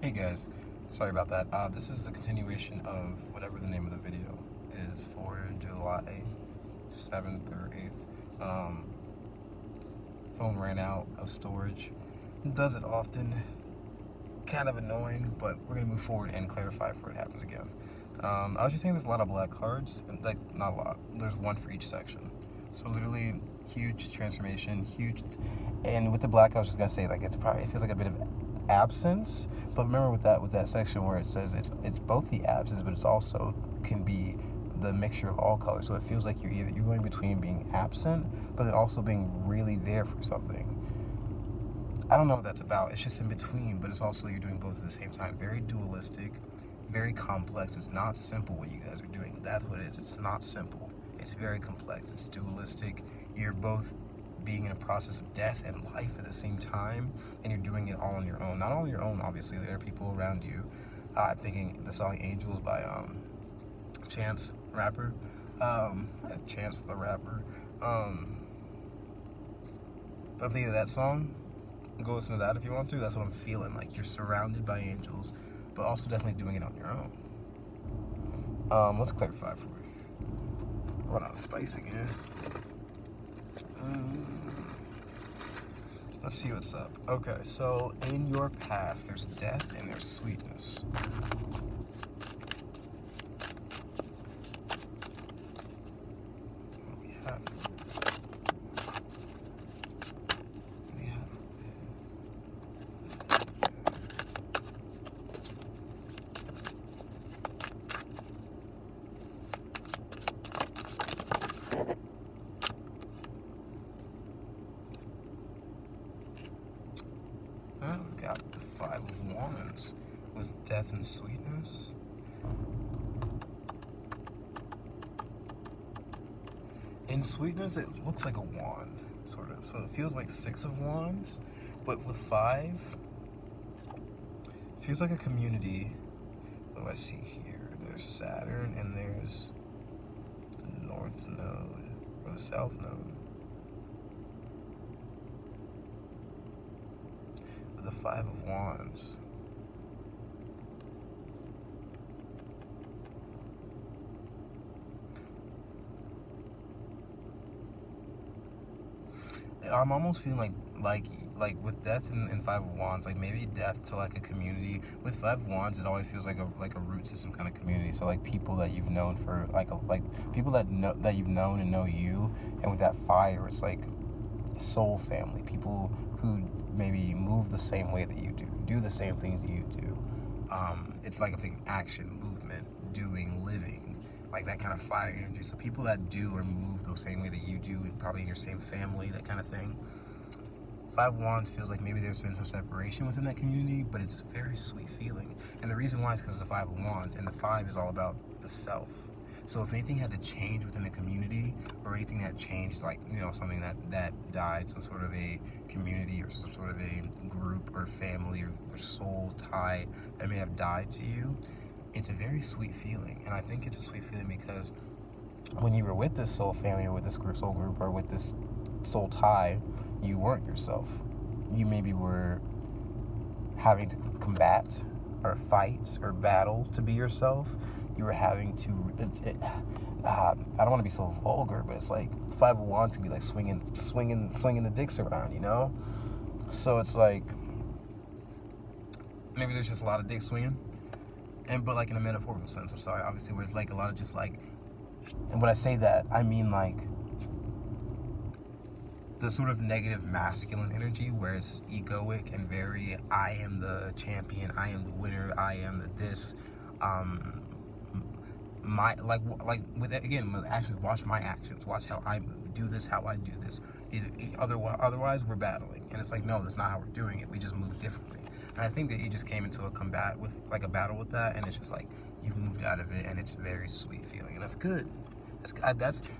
Hey guys, sorry about that. This is the continuation of whatever the name of the video is for July 7th or 8th. Phone ran out of storage. It does it often. Kind of annoying, but we're gonna move forward and clarify before it happens again. I was just saying there's a lot of black cards, and like not a lot. There's one for each section. So literally huge transformation, huge. And with the black, I was just gonna say like it feels like a bit of absence. But remember with that section where it says it's both the absence, but it's also can be the mixture of all colors. So it feels like you're going between being absent, but then also being really there for something. I don't know what that's about. It's just in between, but it's also you're doing both at the same time. Very dualistic, very complex. It's not simple what you guys are doing. That's what it is. It's not simple. It's very complex. It's dualistic. You're both being in a process of death and life at the same time, and you're doing it all on your own. Not on your own, obviously. There are people around you. I'm thinking the song "Angels" by Chance rapper. Chance the rapper. But I'm thinking of that song. Go listen to that if you want to. That's what I'm feeling. Like you're surrounded by angels, but also definitely doing it on your own. Let's clarify for you. Run out of spice again. Let's see what's up. Okay, so in your past, there's death and there's sweetness. What do we have? We've got the Five of Wands with death and sweetness. In sweetness, it looks like a wand, sort of. So it feels like Six of Wands, but with five, it feels like a community. What do I see here? There's Saturn and there's the North Node, or the South Node. The Five of Wands. I'm almost feeling like with death and Five of Wands, like maybe death to like a community. With Five of Wands, it always feels like a root system kind of community. So like people that you've known for like people that you've known and know you. And with that fire, it's like soul family. People who maybe move the same way that you do the same things you do. It's like I'm thinking action, movement, doing, living, like that kind of fire energy. So people that do or move the same way that you do, and probably in your same family, that kind of thing. Five of Wands feels like maybe there's been some separation within that community, but it's a very sweet feeling. And the reason why is because it's the Five of Wands, and the five is all about the self. So if anything had to change within the community, or anything that changed, like, you know, something that died, some sort of a community or some sort of a group or family or soul tie that may have died to you, it's a very sweet feeling. And I think it's a sweet feeling because when you were with this soul family or with this soul group or with this soul tie, you weren't yourself. You maybe were having to combat or fight or battle to be yourself. You were having to, I don't want to be so vulgar, but it's like Five of Wands to be like swinging the dicks around, you know? So it's like, maybe there's just a lot of dick swinging. But like in a metaphorical sense, I'm sorry, obviously, where it's like a lot of just like, and when I say that, I mean like the sort of negative masculine energy where it's egoic and very, I am the champion, I am the winner, I am the this, my with actions, watch my actions, watch how I move, do this how I do this. Otherwise we're battling, and it's like, no, that's not how we're doing it. We just move differently. And I think that you just came into a battle with that, and it's just like you've moved out of it, and it's a very sweet feeling, and that's good.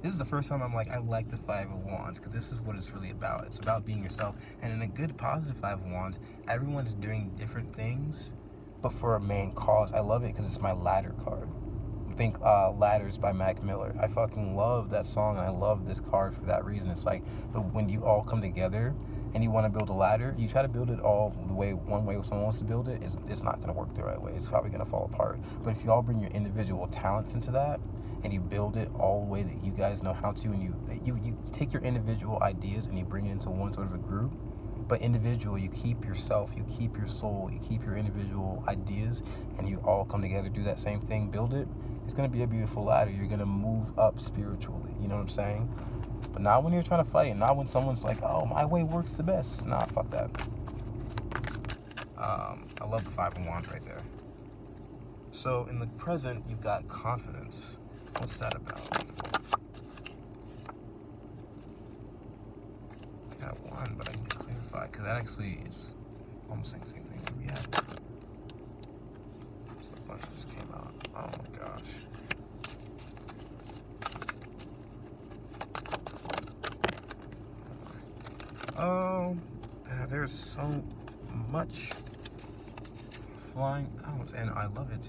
This is the first time I'm like, I like the Five of Wands, because this is what it's really about. It's about being yourself, and in a good positive Five of Wands, everyone's doing different things, but for a main cause. I love it because it's my ladder card. Think Ladders by Mac Miller. I fucking love that song, and I love this card for that reason. It's like when you all come together and you want to build a ladder, you try to build it all the way one way someone wants to build it, it's not going to work the right way. It's probably going to fall apart. But if you all bring your individual talents into that, and you build it all the way that you guys know how to, and you take your individual ideas and you bring it into one sort of a group, but individual, you keep yourself, you keep your soul, you keep your individual ideas, and you all come together, do that same thing, build it, it's going to be a beautiful ladder. You're going to move up spiritually, you know what I'm saying? But not when you're trying to fight, not when someone's like, oh, my way works the best. Nah, fuck that. I love the Five of Wands right there. So in the present, you've got confidence. What's that about? I got one, but I need to clarify, because that actually is almost saying the same thing that we had. So a bunch just came out. Oh my gosh. Oh, there's so much flying out, and I love it.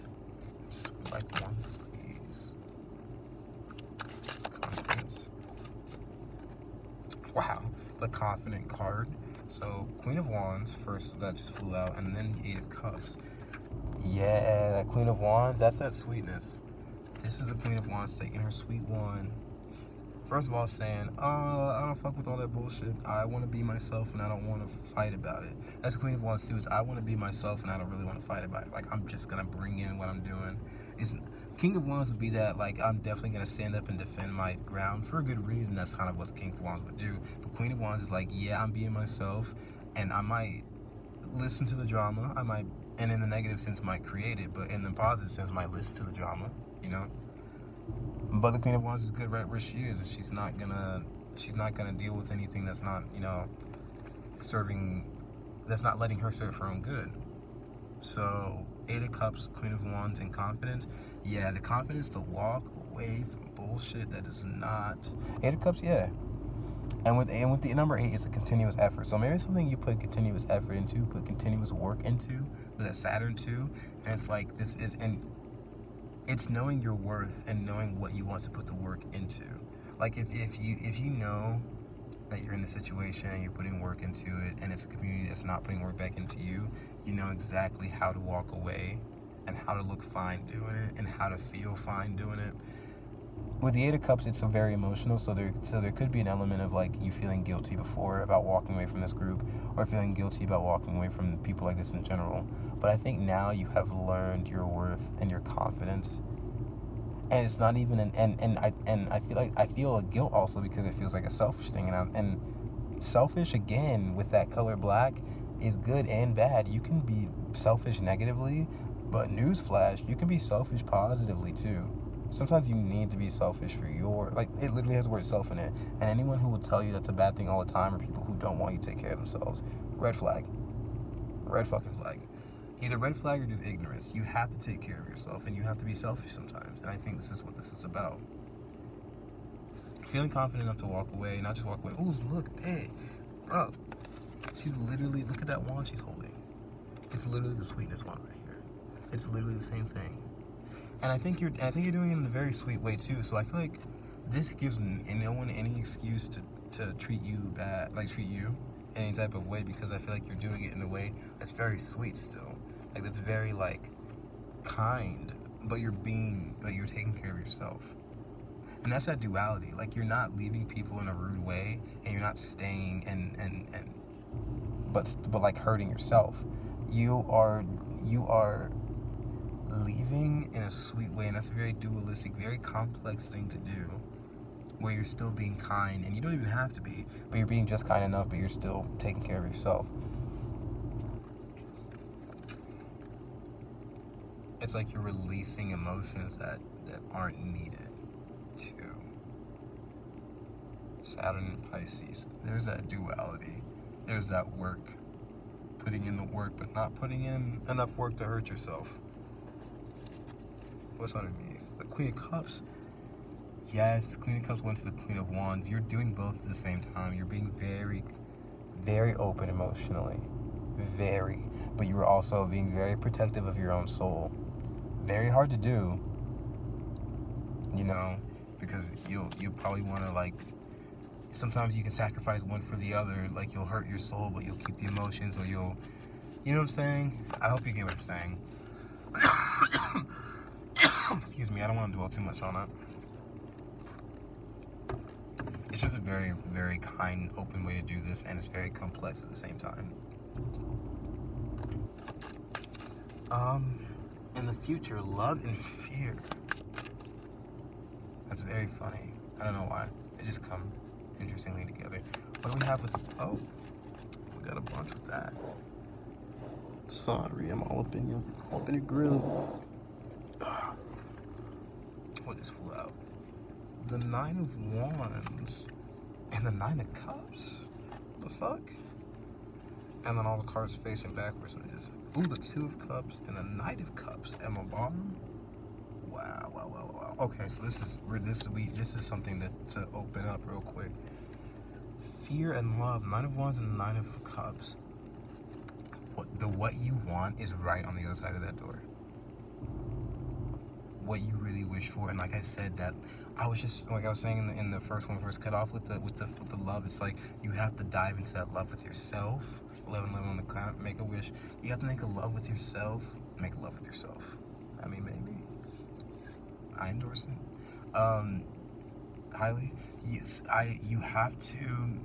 Just like one, please. Confidence. Wow, the confident card. So Queen of Wands first, that just flew out, and then the Eight of Cups. Yeah, that Queen of Wands, that's that sweetness. This is the Queen of Wands taking her sweet wand. First of all, saying, I don't fuck with all that bullshit. I want to be myself and I don't want to fight about it. That's the Queen of Wands too, is I want to be myself and I don't really want to fight about it. Like, I'm just going to bring in what I'm doing. King of Wands would be that, like, I'm definitely going to stand up and defend my ground for a good reason. That's kind of what the King of Wands would do. But Queen of Wands is like, yeah, I'm being myself, and I might listen to the drama. I might, and in the negative sense, might create it, but in the positive sense, might listen to the drama, you know? But the Queen of Wands is good right where she is, and she's not gonna deal with anything that's not, you know, that's not letting her serve her own good. So Eight of Cups, Queen of Wands, and confidence. Yeah, the confidence to walk away from bullshit that is not. Eight of Cups, yeah. And with the number 8, it's a continuous effort. So maybe something you put continuous effort into, put continuous work into, with a Saturn too, and it's like this is it's knowing your worth and knowing what you want to put the work into. Like if you know that you're in the situation and you're putting work into it, and it's a community that's not putting work back into you, you know exactly how to walk away and how to look fine doing it and how to feel fine doing it. With the Eight of Cups, it's a very emotional, so there could be an element of like you feeling guilty before about walking away from this group, or feeling guilty about walking away from people like this in general. But I think now you have learned your worth and your confidence, and it's not even I feel a guilt also because it feels like a selfish thing, and selfish again with that color black is good and bad. You can be selfish negatively, but newsflash, you can be selfish positively too. Sometimes you need to be selfish for your, like, it literally has the word self in it. And anyone who will tell you that's a bad thing all the time are people who don't want you to take care of themselves. Red flag. Red fucking flag. Either red flag or just ignorance. You have to take care of yourself, and you have to be selfish sometimes. And I think this is what this is about. Feeling confident enough to walk away, not just walk away. Ooh, look, hey, bro. She's literally, look at that wand she's holding. It's literally the sweetness wand right here. It's literally the same thing. And I think you're doing it in a very sweet way too. So I feel like this gives no one any excuse to treat you bad, like treat you any type of way, because I feel like you're doing it in a way that's very sweet still. Like that's very like kind, but you're taking care of yourself. And that's that duality. Like you're not leaving people in a rude way, and you're not staying but like hurting yourself. You are leaving in a sweet way, and that's a very dualistic, very complex thing to do, where you're still being kind, and you don't even have to be, but you're being just kind enough, but you're still taking care of yourself. It's like you're releasing emotions that aren't needed too. Saturn and Pisces, there's that duality, there's that work, putting in the work but not putting in enough work to hurt yourself. What's underneath? The Queen of Cups. Yes, Queen of Cups went to the Queen of Wands. You're doing both at the same time. You're being very, very open emotionally. Very. But you were also being very protective of your own soul. Very hard to do, you know, because you'll probably want to, like, sometimes you can sacrifice one for the other. Like, you'll hurt your soul, but you'll keep the emotions, or you'll, you know what I'm saying? I hope you get what I'm saying. Excuse me, I don't want to dwell too much on it. It's just a very, very kind, open way to do this, and it's very complex at the same time. In the future, love and fear. That's very funny. I don't know why. They just come interestingly together. What do we have with, oh, we got a bunch with that. Sorry, I'm all up in your grill. What just flew out? The Nine of Wands and the Nine of Cups. The fuck? And then all the cards facing backwards. And just, ooh, the Two of Cups and the Knight of Cups at my bottom. Wow, wow, wow, wow. Okay, so this is something to open up real quick. Fear and love, Nine of Wands and Nine of Cups. What you want is right on the other side of that door. What you really wish for, and like I said, that I was just like I was saying in the first one, first cut off with the love. It's like you have to dive into that love with yourself. 11 on the cloud. Make a wish. You have to make a love with yourself. Make love with yourself. I mean, maybe. I endorse it. Highly. Yes, you have to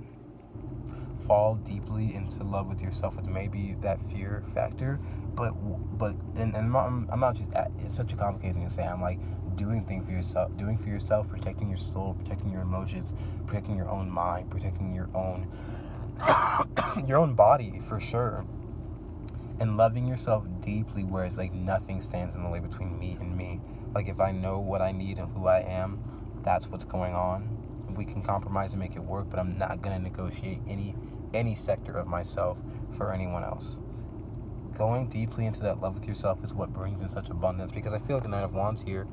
fall deeply into love with yourself with maybe that fear factor, but I'm not just it's such a complicated thing to say. I'm like doing for yourself, protecting your soul, protecting your emotions, protecting your own mind, protecting your own your own body for sure, and loving yourself deeply, where it's like nothing stands in the way between me and me. Like, if I know what I need and who I am, that's what's going on. We can compromise and make it work, but I'm not going to negotiate any sector of myself for anyone else. Going deeply into that love with yourself is what brings in such abundance, because I feel like the Nine of Wands here,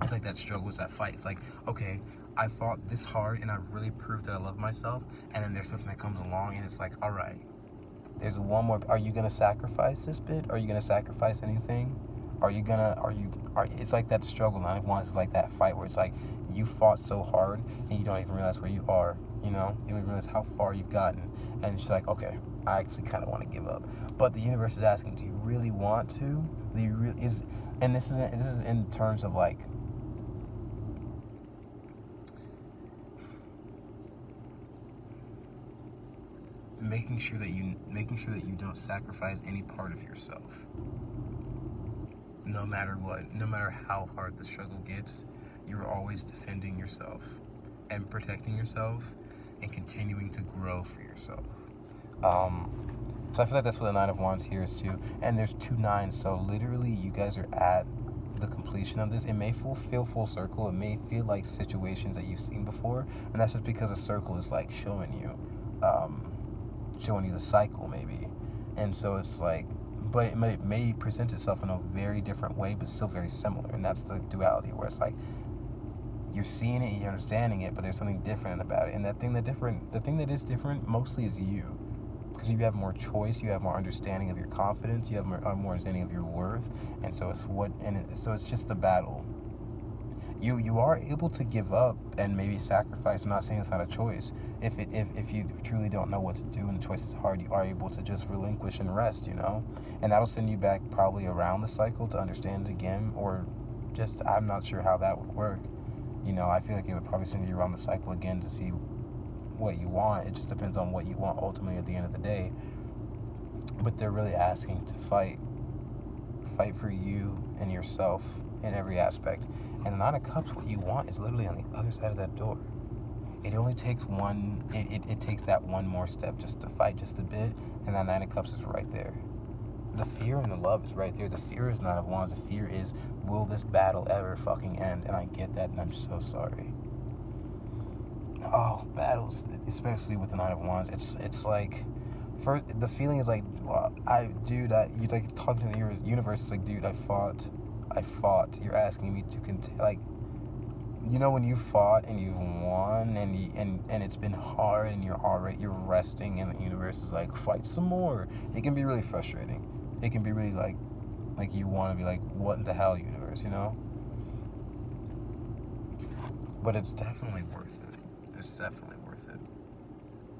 it's like that struggle, it's that fight. It's like, okay, I fought this hard and I really proved that I love myself, and then there's something that comes along and it's like, all right, there's one more. Are you going to sacrifice this bit? Are you going to sacrifice anything? It's like that struggle. Nine of Wands is like that fight where it's like you fought so hard and you don't even realize where you are, you know? You don't even realize how far you've gotten. And it's like, okay, I actually kind of want to give up. But the universe is asking, do you really want to? Do you really, and this is in terms of like, making sure that you don't sacrifice any part of yourself. No matter what, no matter how hard the struggle gets, you're always defending yourself and protecting yourself and continuing to grow for yourself. So I feel like that's what the Nine of Wands here is too. And there's 2 nines, so literally you guys are at the completion of this. It may feel full circle. It may feel like situations that you've seen before, and that's just because a circle is like showing you the cycle maybe. And so it's like, but it may present itself in a very different way, but still very similar. And that's the duality, where it's like you're seeing it, you're understanding it, but there's something different about it. And the thing that is different mostly is you, because you have more choice, you have more understanding of your confidence, you have more understanding of your worth, and so it's just a battle. You are able to give up and maybe sacrifice. I'm not saying it's not a choice. If you truly don't know what to do and the choice is hard, you are able to just relinquish and rest, you know? And that'll send you back probably around the cycle to understand it again, or just, I'm not sure how that would work. You know, I feel like it would probably send you around the cycle again to see what you want. It just depends on what you want ultimately at the end of the day. But they're really asking to fight for you and yourself in every aspect. And the Nine of Cups, what you want is literally on the other side of that door. It only takes it takes that one more step just to fight just a bit, and that Nine of Cups is right there. The fear and the love is right there. The fear is Nine of Wands. The fear is, will this battle ever fucking end? And I get that, and I'm so sorry. Oh, battles, especially with the Nine of Wands, it's like, first, the feeling is like, you like talking to the universe. It's like, dude, I fought. You're asking me to like, you know, when you fought and you've won and it's been hard and you're resting, and the universe is like, fight some more. It can be really frustrating. It can be really like you want to be like, what in the hell, universe, you know? But it's definitely worth it. It's definitely worth it.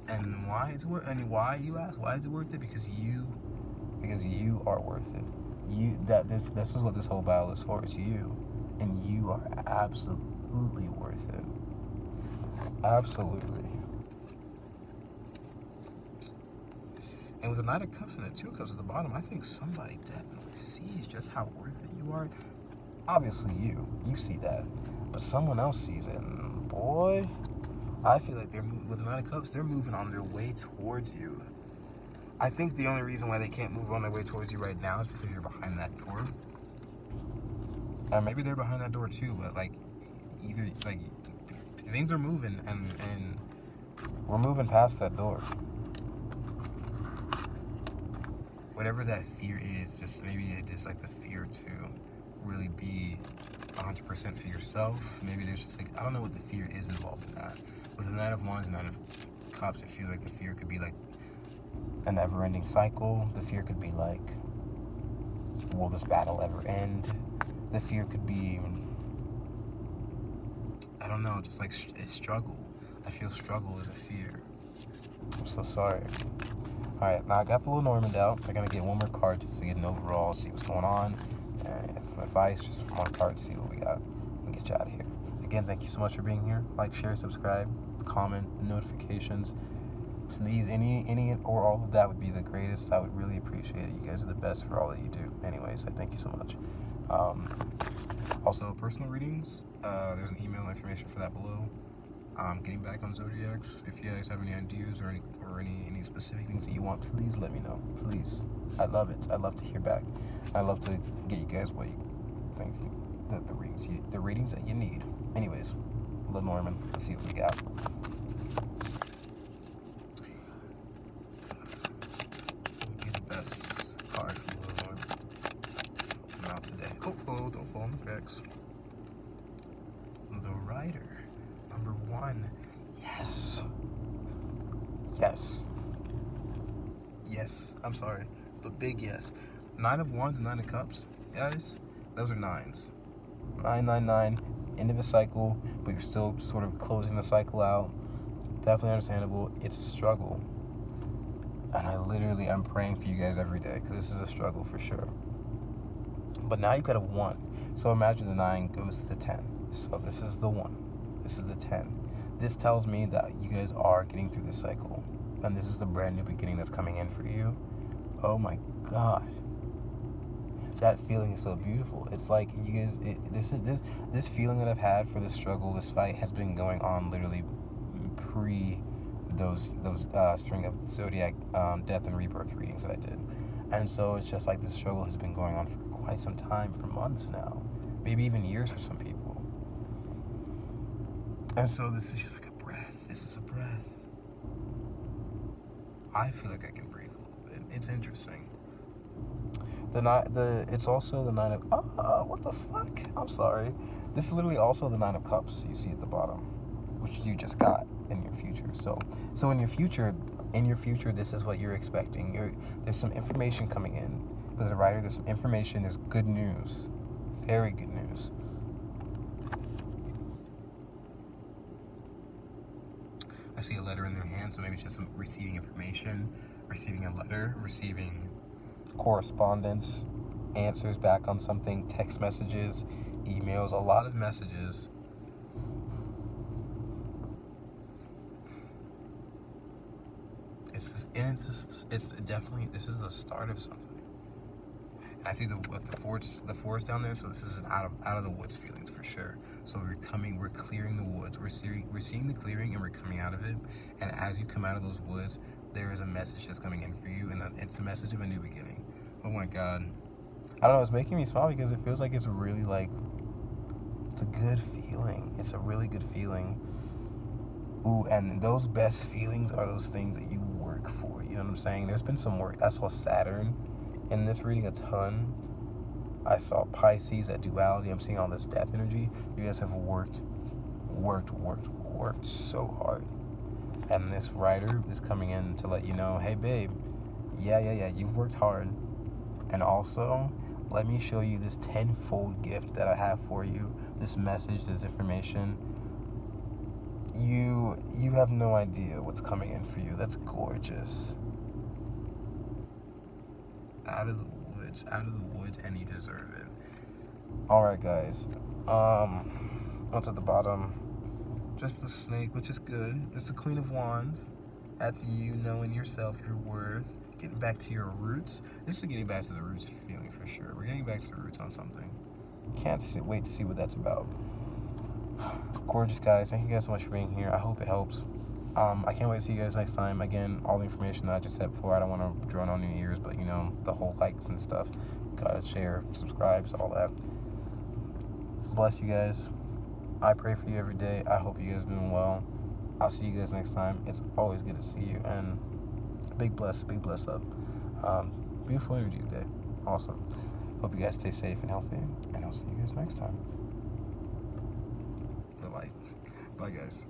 And why is it worth? And why, you ask? Why is it worth it? Because you are worth it. This is what this whole battle is for. It's you, and you are absolutely worth it. Absolutely. And with the Knight of Cups and the Two of Cups at the bottom, I think somebody definitely sees just how worth it you are. Obviously, you see that, but someone else sees it, and boy, I feel like with the Knight of Cups, they're moving on their way towards you. I think the only reason why they can't move on their way towards you right now is because you're behind that door. And maybe they're behind that door too, but like, either, like, things are moving, and we're moving past that door. Whatever that fear is, just maybe it's just like the fear to really be 100% for yourself. Maybe there's just like, I don't know what the fear is involved in that. With the Knight of Wands and Knight of Cups, I feel like the fear could be like a never-ending cycle. The fear could be like, will this battle ever end? The fear could be, I don't know, just like a struggle. I feel struggle is a fear. I'm so sorry. Alright, now I got the little Normand out. I'm going to get one more card just to get an overall, see what's going on. And some advice just from one card to see what we got and get you out of here. Again, thank you so much for being here. Like, share, subscribe, comment, notifications. Please, any or all of that would be the greatest. I would really appreciate it. You guys are the best for all that you do. Anyways, I thank you so much. Also, personal readings. There's an email information for that below. Getting back on Zodiacs. If you guys have any ideas or any specific things that you want, please let me know. Please, I love it. I love to hear back. I love to get you guys what things, the readings that you need. Anyways, Little Normand. Let's see what we got. We'll get the best card from Little Normand. Come out today. Oh, don't fall on the cracks. The Rider. Number 1. Yes. Yes. Yes. I'm sorry, but big yes. 9 of Wands, 9 of Cups. Guys, those are 9s. 999. End of a cycle, but you're still sort of closing the cycle out. Definitely understandable. It's a struggle. And I'm praying for you guys every day, because this is a struggle for sure. But now you've got a 1. So imagine the 9 goes to the 10. So this is the 1. This is the 10. This tells me that you guys are getting through this cycle. And this is the brand new beginning that's coming in for you. Oh my God. That feeling is so beautiful. It's like you guys, this feeling that I've had for this struggle, this fight has been going on literally pre those string of Zodiac death and rebirth readings that I did. And so it's just like this struggle has been going on for quite some time, for months now. Maybe even years for some people. And so this is just like a breath. This is a breath. I feel like I can breathe a little bit. It's interesting. It's also the 9 of, what the fuck? I'm sorry. This is literally also the 9 of Cups you see at the bottom, which you just got in your future. So in your future, this is what you're expecting. There's some information coming in. As a writer, there's some information, there's good news. Very good news. I see a letter in their hand, so maybe it's just receiving information, receiving a letter, receiving correspondence, answers back on something, text messages, emails, a lot of messages. It's definitely, this is the start of something. And I see the forest down there, so this is an out of the woods feelings for sure. So we're clearing the woods. We're seeing the clearing, and we're coming out of it. And as you come out of those woods, there is a message that's coming in for you, and it's a message of a new beginning. Oh my God. I don't know, it's making me smile because it feels like it's really like, it's a good feeling. It's a really good feeling. Ooh, and those best feelings are those things that you work for. You know what I'm saying? There's been some work. I saw Saturn in this reading a ton. I saw Pisces, that duality. I'm seeing all this death energy. You guys have worked so hard. And this writer is coming in to let you know, hey babe, yeah, you've worked hard. And also, let me show you this tenfold gift that I have for you. This message, this information. you have no idea what's coming in for you. That's gorgeous. Out of the woods, and you deserve it. All right, guys. What's at the bottom? Just the snake, which is good. It's the Queen of Wands. That's you knowing yourself, your worth, getting back to your roots. This is getting back to the roots feeling for sure. We're getting back to the roots on something. Wait to see what that's about. Gorgeous, guys. Thank you guys so much for being here. I hope it helps. I can't wait to see you guys next time. Again, all the information that I just said before, I don't want to drone on your ears, but you know, the whole likes and stuff. Gotta share, subscribes, all that. Bless you guys. I pray for you every day. I hope you guys are doing well. I'll see you guys next time. It's always good to see you, and big bless up. Beautiful energy today. Awesome. Hope you guys stay safe and healthy, and I'll see you guys next time. The light. Bye, guys.